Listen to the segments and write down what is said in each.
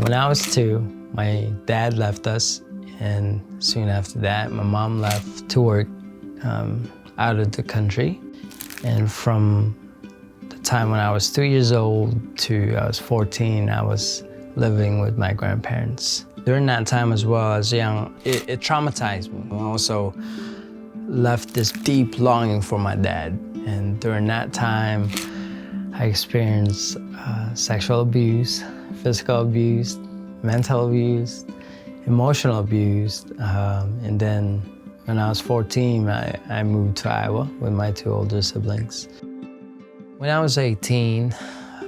When I was 2, my dad left us, and soon after that, my mom left to work out of the country. And from the time when I was 2 years old to I was 14, I was living with my grandparents. During that time as well, as young, it traumatized me. I also left this deep longing for my dad. And during that time, I experienced sexual abuse, physical abuse, mental abuse, emotional abuse. And then when I was 14, I moved to Iowa with my 2 older siblings. When I was 18,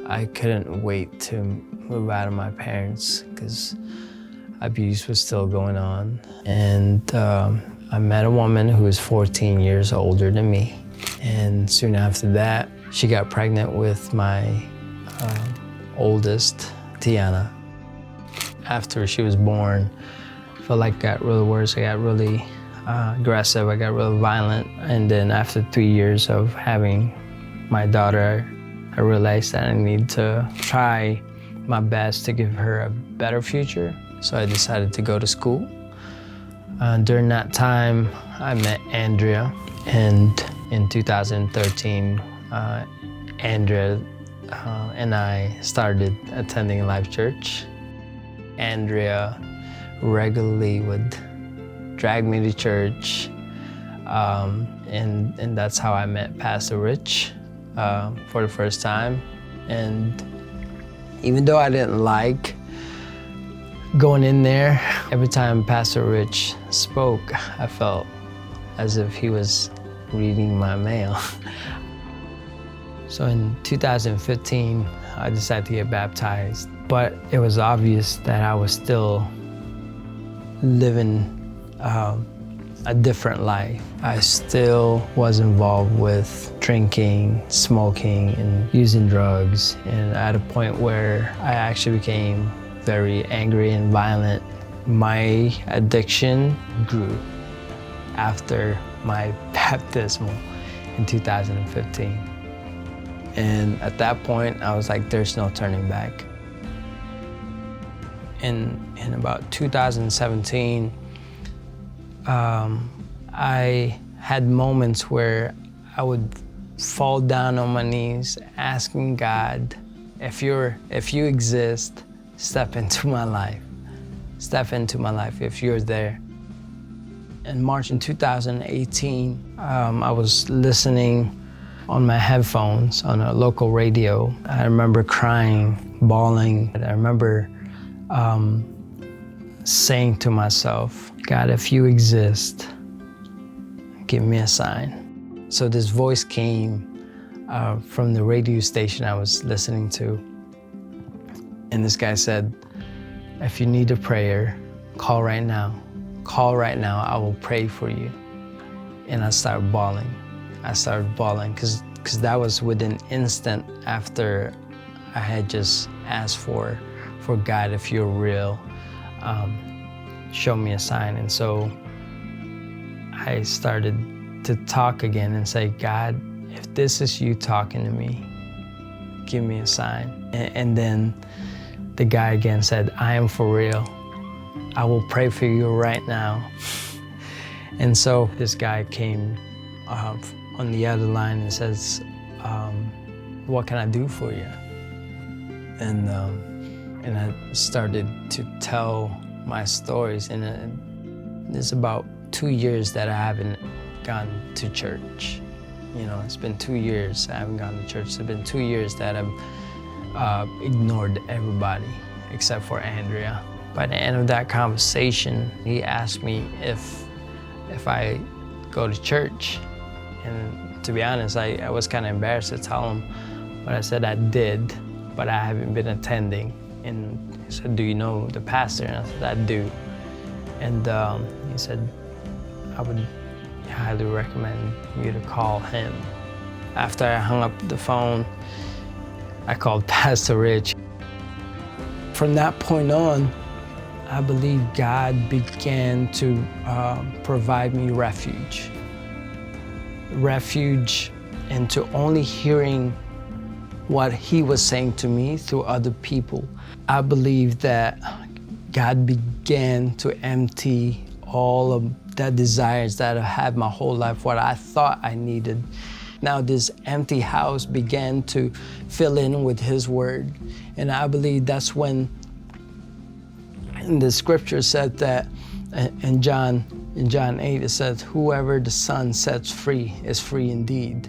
I couldn't wait to move out of my parents because abuse was still going on. And I met a woman who was 14 years older than me. And soon after that, she got pregnant with my oldest, Tiana. After she was born, I felt like it got really worse. I got really aggressive, I got really violent. And then after 3 years of having my daughter, I realized that I need to try my best to give her a better future. So I decided to go to school. During that time, I met Andrea, and in 2013, Andrea and I started attending Life Church. Andrea regularly would drag me to church, and that's how I met Pastor Rich for the first time. And even though I didn't like going in there, every time Pastor Rich spoke, I felt as if he was reading my mail. So in 2015, I decided to get baptized, but it was obvious that I was still living a different life. I still was involved with drinking, smoking, and using drugs, and at a point where I actually became very angry and violent. My addiction grew after my baptism in 2015. And at that point, I was like, there's no turning back. In about 2017, I had moments where I would fall down on my knees asking God, if you exist, step into my life. Step into my life if you're there. In March in 2018, I was listening on my headphones on a local radio. I remember crying, bawling. I remember saying to myself, God, if you exist, give me a sign. So this voice came from the radio station I was listening to. And this guy said, if you need a prayer, call right now. Call right now, I will pray for you. And I started bawling. Because that was within instant after I had just asked for God, if you're real, show me a sign. And so I started to talk again and say, God, if this is you talking to me, give me a sign. And then the guy again said, I am for real. I will pray for you right now. And so this guy came on the other line and says, what can I do for you? And I started to tell my stories. And it's about 2 years that I haven't gone to church. You know, it's been 2 years I haven't gone to church. It's been 2 years that I've ignored everybody except for Andrea. By the end of that conversation, he asked me if I go to church. And to be honest, I was kind of embarrassed to tell him, but I said I did, but I haven't been attending. And he said, do you know the pastor? And I said, I do. And he said, I would highly recommend you to call him. After I hung up the phone, I called Pastor Rich. From that point on, I believe God began to provide me refuge into only hearing what he was saying to me through other people. I believe that God began to empty all of the desires that I had my whole life, what I thought I needed. Now this empty house began to fill in with his word. And I believe that's when the scripture said that in John 8, it says, whoever the Son sets free is free indeed.